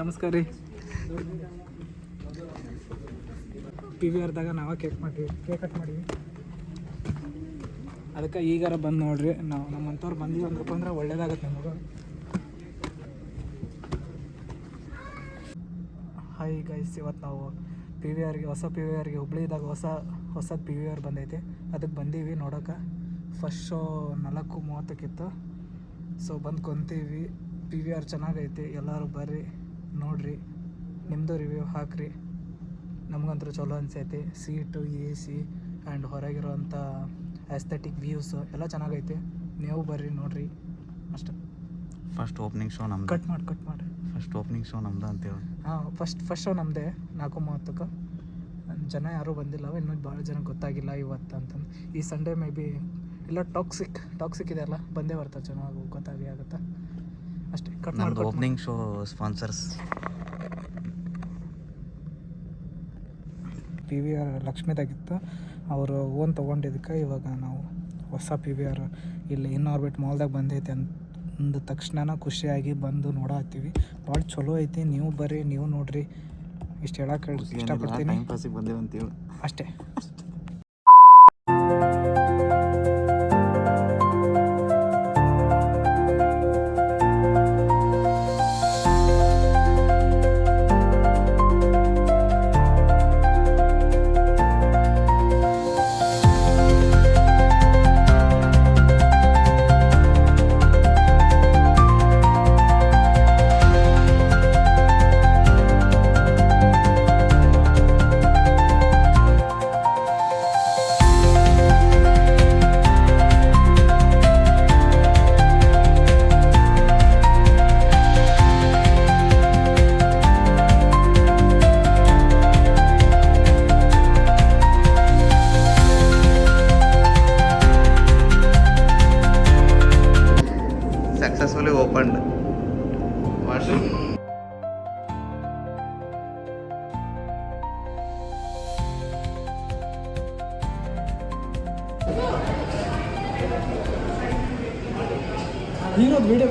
ನಮಸ್ಕಾರ ರೀ. PVRದಾಗ ನಾವು ಕೇಕ್ ಕಟ್ ಮಾಡೀವಿ. ಅದಕ್ಕೆ ಈಗಾರ ಬಂದು ನೋಡ್ರಿ. ನಾವು ನಮ್ಮಂಥವ್ರು ಬಂದೀವಿ ಅಂದ್ರಪ್ಪ ಅಂದ್ರೆ ಒಳ್ಳೇದಾಗತ್ತೆ ನಮಗೆ. ಹಾಯ್ ಗೈಸ್, ಇವತ್ತು ನಾವು ಹೊಸ PVRಗೆ ಹುಬ್ಳಿದಾಗ ಹೊಸದು PVR ಬಂದೈತೆ. ಅದಕ್ಕೆ ಬಂದೀವಿ ನೋಡೋಕೆ. ಫಸ್ಟ್ ಶೋ 4:30 ಸೊ ಬಂದು ಕೊಂತೀವಿ. PVR ಚೆನ್ನಾಗೈತಿ, ಎಲ್ಲರೂ ಬರ್ರಿ ನೋಡ್ರಿ, ನಿಮ್ಮದು ರಿವ್ಯೂ ಹಾಕ್ರಿ. ನಮಗಂತೂ ಚಲೋ ಅನಿಸೈತಿ. ಸೀಟು, AC ಆ್ಯಂಡ್ ಹೊರಗಿರೋಂಥ ಆಸ್ಥೆಟಿಕ್ ವ್ಯೂಸ್ ಎಲ್ಲ ಚೆನ್ನಾಗೈತೆ. ನೀವು ಬರ್ರಿ ನೋಡ್ರಿ ಅಷ್ಟೇ. ಫಸ್ಟ್ ಓಪನಿಂಗ್ ಶೋ ನಮ್ದು. ಕಟ್ ಮಾಡಿ ಫಸ್ಟ್ ಓಪನಿಂಗ್ ಶೋ ನಮ್ದು ಅಂತೇಳಿ. ಹಾಂ, ಫಸ್ಟ್ ಶೋ ನಮ್ಮದೇ 4:30. ಜನ ಯಾರೂ ಬಂದಿಲ್ಲ, ಇನ್ನೂ ಭಾಳ ಜನ ಗೊತ್ತಾಗಿಲ್ಲ ಇವತ್ತು ಅಂತಂದು. ಈ ಸಂಡೇ ಮೇ ಬಿ ಇಲ್ಲ ಟಾಕ್ಸಿಕ್ ಇದೆಯಲ್ಲ, ಬಂದೇ ಬರ್ತಾರೆ, ಚೆನ್ನಾಗಿ ಗೊತ್ತಾಗಿ ಆಗುತ್ತೆ ಅಷ್ಟೇ. ಕಟ್ ಮಾಡಿ. Opening show sponsors PVR ಲಕ್ಷ್ಮೀದಾಗಿತ್ತು. ಅವರು ಓನ್ ತೊಗೊಂಡಿದ್ದಕ್ಕೆ ಇವಾಗ ನಾವು ಹೊಸ PVR ಇಲ್ಲಿ ಇನ್ಆರ್ಬಿಟ್ ಮಾಲ್ದಾಗ ಬಂದೈತೆ ಅಂದ ತಕ್ಷಣ ಖುಷಿಯಾಗಿ ಬಂದು ನೋಡತ್ತೀವಿ. ಭಾಳ ಚಲೋ ಐತಿ. ನೀವು ಬರ್ರಿ, ನೀವು ನೋಡ್ರಿ. ಇಷ್ಟು ಹೇಳಕ್ಕೆ ಇಷ್ಟಪಡ್ತೀನಿ. ಟೈಮ್ ಪಾಸಿಗೆ ಬಂದೇವಂತೀವಿ ಅಷ್ಟೇ. successfully opened. Washroom. ವಿಡಿಯೋ